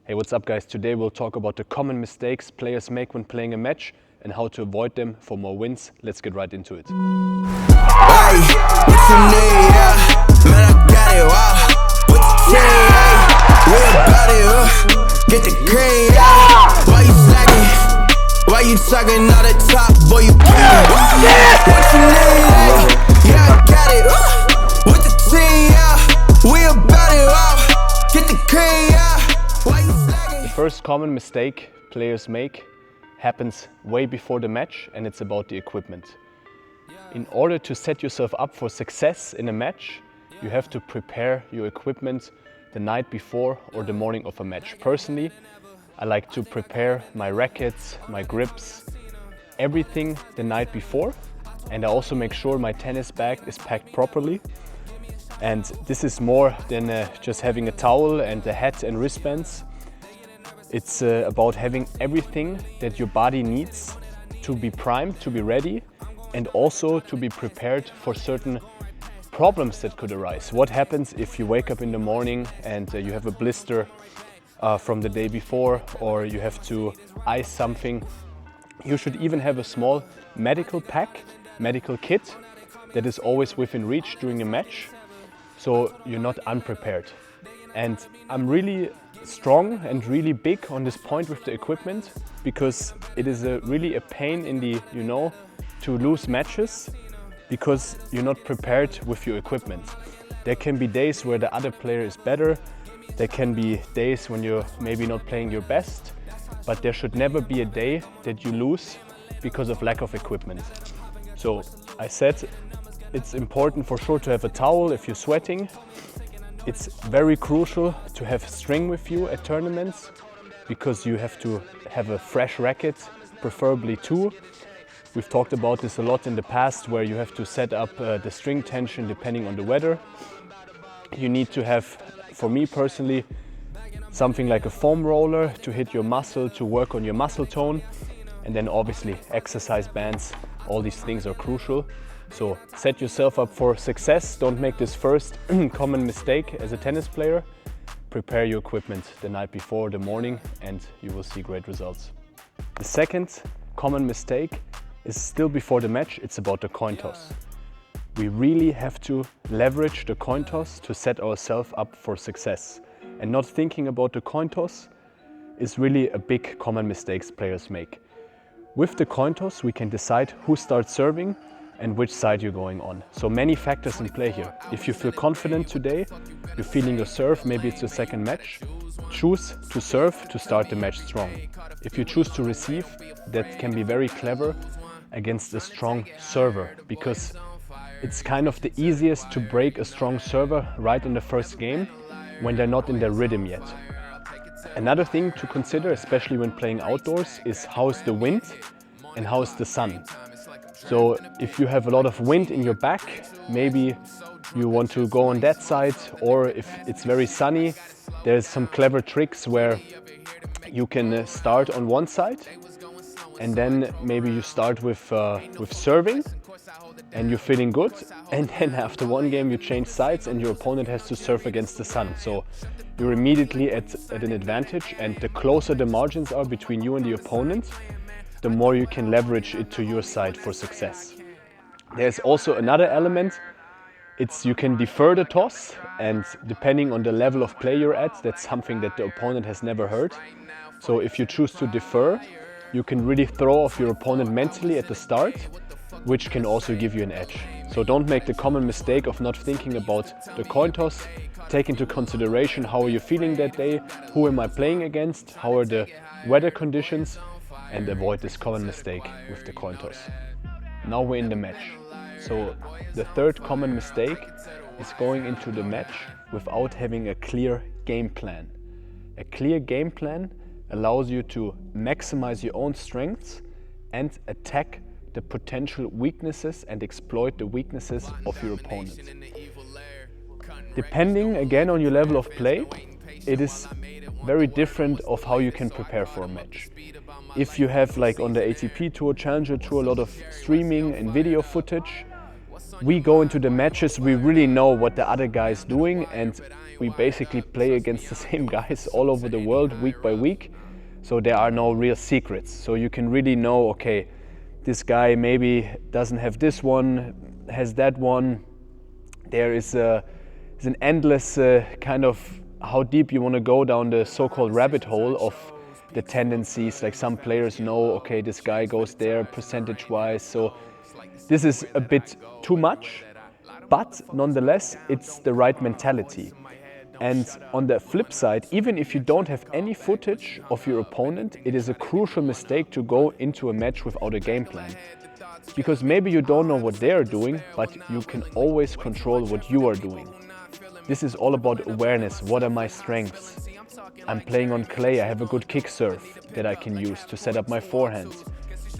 Hey, what's up guys? Today we'll talk about the common mistakes players make when playing a match and how to avoid them for more wins. Let's get right into it. Hey, what you need, man, I got it, wow. What you say, hey, we about it, get the green, why you slacking? Why you talking all the top, boy, you playing? What you need, yeah, I got it, with the team, we about it, wow. Get the green, why you slacking? The first common mistake players make happens way before the match, and it's about the equipment. In order to set yourself up for success in a match, you have to prepare your equipment the night before or the morning of a match. Personally, I like to prepare my rackets, my grips, everything the night before, and I also make sure my tennis bag is packed properly. And this is more than just having a towel and a hat and wristbands. It's about having everything that your body needs to be primed, to be ready, and also to be prepared for certain problems that could arise. What happens if you wake up in the morning and you have a blister from the day before, or you have to ice something? You should even have a small medical pack, medical kit that is always within reach during a match, so you're not unprepared. And I'm really strong and really big on this point with the equipment, because it is really a pain in the, to lose matches because you're not prepared with your equipment. There can be days where the other player is better. There can be days when you're maybe not playing your best, but there should never be a day that you lose because of lack of equipment. So I said it's important for sure to have a towel if you're sweating. It's very crucial to have string with you at tournaments, because you have to have a fresh racket, preferably two. We've talked about this a lot in the past, where you have to set up the string tension depending on the weather. You need to have, for me personally, something like a foam roller to hit your muscle, to work on your muscle tone. And then obviously exercise bands, all these things are crucial. So set yourself up for success. Don't make this first common mistake as a tennis player. Prepare your equipment the night before, the morning, and you will see great results. The second common mistake is still before the match. It's about the coin toss. We really have to leverage the coin toss to set ourselves up for success. And not thinking about the coin toss is really a big common mistake players make. With the coin toss, we can decide who starts serving and which side you're going on. So many factors in play here. If you feel confident today, you're feeling your serve, maybe it's your second match, choose to serve to start the match strong. If you choose to receive, that can be very clever against a strong server, because it's kind of the easiest to break a strong server right in the first game when they're not in their rhythm yet. Another thing to consider, especially when playing outdoors, is how is the wind and how is the sun. So if you have a lot of wind in your back, maybe you want to go on that side, or if it's very sunny, there's some clever tricks where you can start on one side, and then maybe you start with serving and you're feeling good, and then after one game you change sides and your opponent has to serve against the sun. So you're immediately at an advantage, and the closer the margins are between you and the opponent, the more you can leverage it to your side for success. There's also another element. You can defer the toss, and depending on the level of play you're at, that's something that the opponent has never heard. So if you choose to defer, you can really throw off your opponent mentally at the start, which can also give you an edge. So don't make the common mistake of not thinking about the coin toss. Take into consideration how are you feeling that day, who am I playing against, how are the weather conditions, and avoid this common mistake with the coin toss. Now we're in the match. So the third common mistake is going into the match without having a clear game plan. A clear game plan allows you to maximize your own strengths and attack the potential weaknesses and exploit the weaknesses of your opponent. Depending again on your level of play, it is very different of how you can prepare for a match. If you have, like on the ATP Tour, Challenger Tour, a lot of streaming and video footage, we go into the matches, we really know what the other guy is doing, and we basically play against the same guys all over the world week by week. So there are no real secrets. So you can really know, okay, this guy maybe doesn't have this one, has that one. There is an endless kind of how deep you want to go down the so-called rabbit hole of the tendencies. Like some players know, okay, this guy goes there percentage-wise. So this is a bit too much, but nonetheless, it's the right mentality. And on the flip side, even if you don't have any footage of your opponent, it is a crucial mistake to go into a match without a game plan. Because maybe you don't know what they are doing, but you can always control what you are doing. This is all about awareness. What are my strengths? I'm playing on clay, I have a good kick serve that I can use to set up my forehand.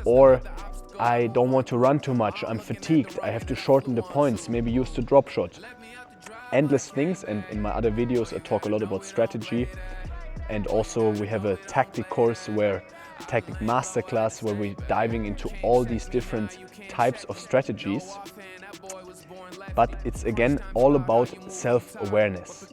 Or I don't want to run too much, I'm fatigued, I have to shorten the points, maybe use the drop shot. Endless things, and in my other videos I talk a lot about strategy. And also we have a tactic course tactic masterclass where we're diving into all these different types of strategies. But it's again all about self-awareness.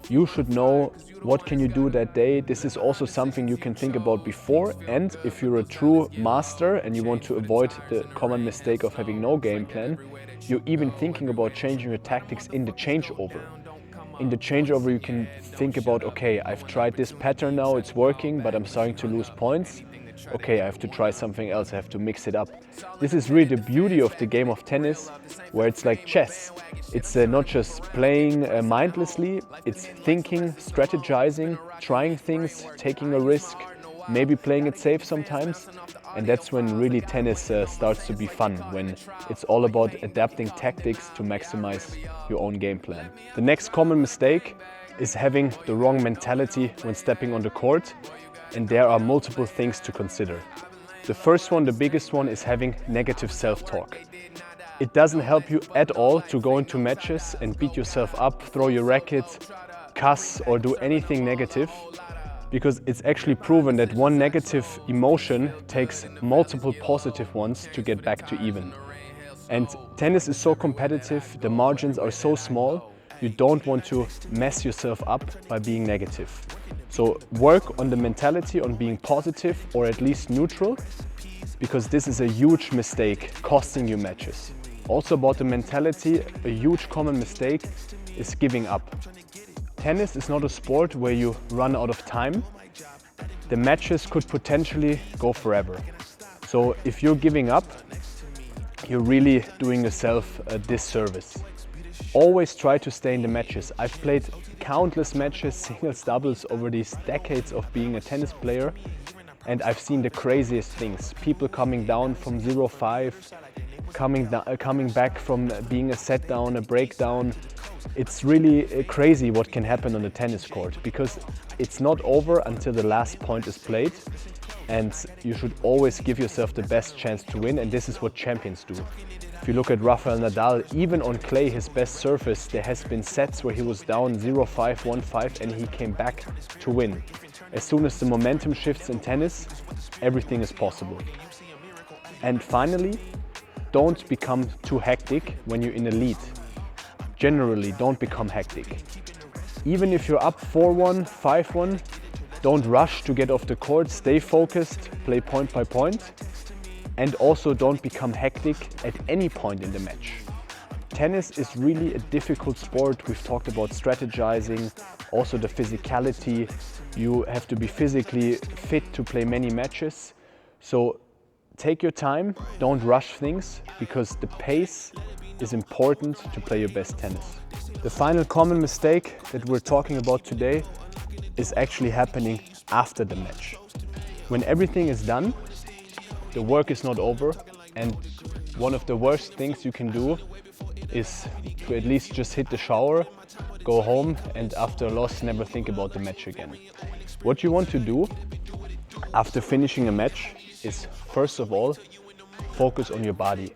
You should know what can you do that day. This is also something you can think about before, and if you're a true master and you want to avoid the common mistake of having no game plan, you're even thinking about changing your tactics in the changeover. In the changeover you can think about, okay, I've tried this pattern now, it's working, but I'm starting to lose points. Okay, I have to try something else, I have to mix it up. This is really the beauty of the game of tennis, where it's like chess. It's not just playing mindlessly, it's thinking, strategizing, trying things, taking a risk, maybe playing it safe sometimes. And that's when really tennis starts to be fun, when it's all about adapting tactics to maximize your own game plan. The next common mistake is having the wrong mentality when stepping on the court. And there are multiple things to consider. The first one, the biggest one, is having negative self-talk. It doesn't help you at all to go into matches and beat yourself up, throw your racket, cuss or do anything negative, because it's actually proven that one negative emotion takes multiple positive ones to get back to even. And tennis is so competitive, the margins are so small, you don't want to mess yourself up by being negative. So work on the mentality, on being positive or at least neutral, because this is a huge mistake costing you matches. Also about the mentality, a huge common mistake is giving up. Tennis is not a sport where you run out of time. The matches could potentially go forever. So if you're giving up, you're really doing yourself a disservice. Always try to stay in the matches. I've played countless matches, singles, doubles, over these decades of being a tennis player, and I've seen the craziest things. People coming down from 0-5, coming back from being a set down, a breakdown. It's really crazy what can happen on the tennis court, because it's not over until the last point is played, and you should always give yourself the best chance to win, and this is what champions do. If you look at Rafael Nadal, even on clay, his best surface, there has been sets where he was down 0-5, 1-5, and he came back to win. As soon as the momentum shifts in tennis, everything is possible. And finally, don't become too hectic when you're in a lead. Generally, don't become hectic. Even if you're up 4-1, 5-1, don't rush to get off the court, stay focused, play point by point. And also don't become hectic at any point in the match. Tennis is really a difficult sport. We've talked about strategizing, also the physicality. You have to be physically fit to play many matches. So take your time, don't rush things, because the pace is important to play your best tennis. The final common mistake that we're talking about today is actually happening after the match. When everything is done, the work is not over, and one of the worst things you can do is to at least just hit the shower, go home, and after a loss never think about the match again. What you want to do after finishing a match is, first of all, focus on your body.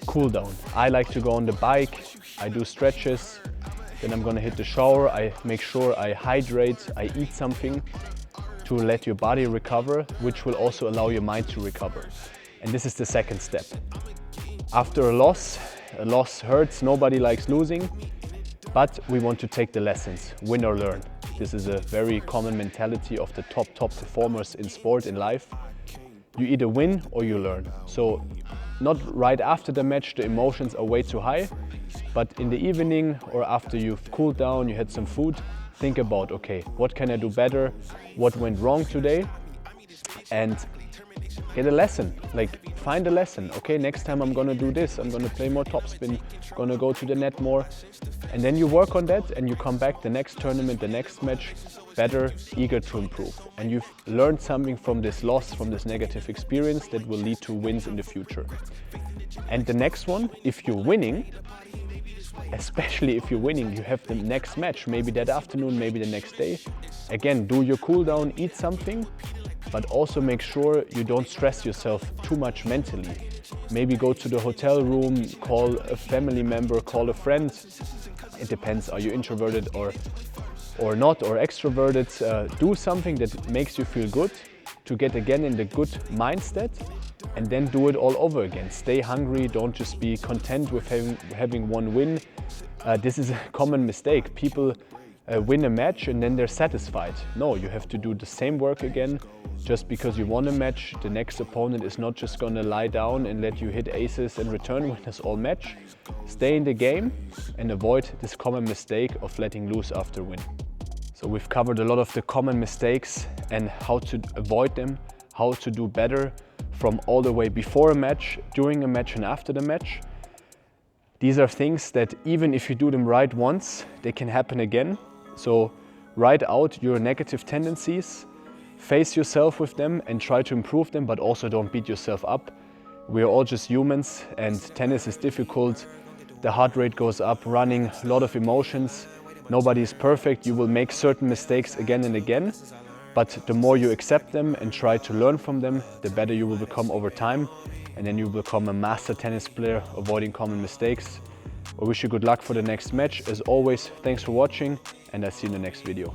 Cool down. I like to go on the bike, I do stretches, then I'm gonna hit the shower, I make sure I hydrate, I eat something to let your body recover, which will also allow your mind to recover. And this is the second step. After a loss, A loss hurts, nobody likes losing, but we want to take the lessons, win or learn. This is a very common mentality of the top performers in sport, in life. You either win or you learn. So not right after the match, the emotions are way too high, but in the evening or after you've cooled down, you had some food, think about, okay, what can I do better? What went wrong today? And get a lesson, like find a lesson. Okay, next time I'm gonna do this, I'm gonna play more topspin, gonna go to the net more. And then you work on that and you come back the next tournament, the next match, better, eager to improve. And you've learned something from this loss, from this negative experience that will lead to wins in the future. And the next one, if you're winning, especially if you're winning, you have the next match, maybe that afternoon, maybe the next day. Again, do your cool down, eat something, but also make sure you don't stress yourself too much mentally. Maybe go to the hotel room, call a family member, call a friend. It depends, are you introverted or not, or extroverted? Do something that makes you feel good to get again in the good mindset, and then do it all over again. Stay hungry, don't just be content with having one win. This is a common mistake. People win a match and then they're satisfied. No, you have to do the same work again. Just because you won a match, the next opponent is not just gonna lie down and let you hit aces and return winners all match. Stay in the game and avoid this common mistake of letting loose after win. So we've covered a lot of the common mistakes and how to avoid them, how to do better from all the way before a match, during a match and after the match. These are things that even if you do them right once, they can happen again. So write out your negative tendencies, face yourself with them and try to improve them, but also don't beat yourself up. We're all just humans and tennis is difficult. The heart rate goes up, running, a lot of emotions. Nobody is perfect. You will make certain mistakes again and again, but the more you accept them and try to learn from them, the better you will become over time. And then you will become a master tennis player, avoiding common mistakes. I wish you good luck for the next match. As always, thanks for watching and I'll see you in the next video.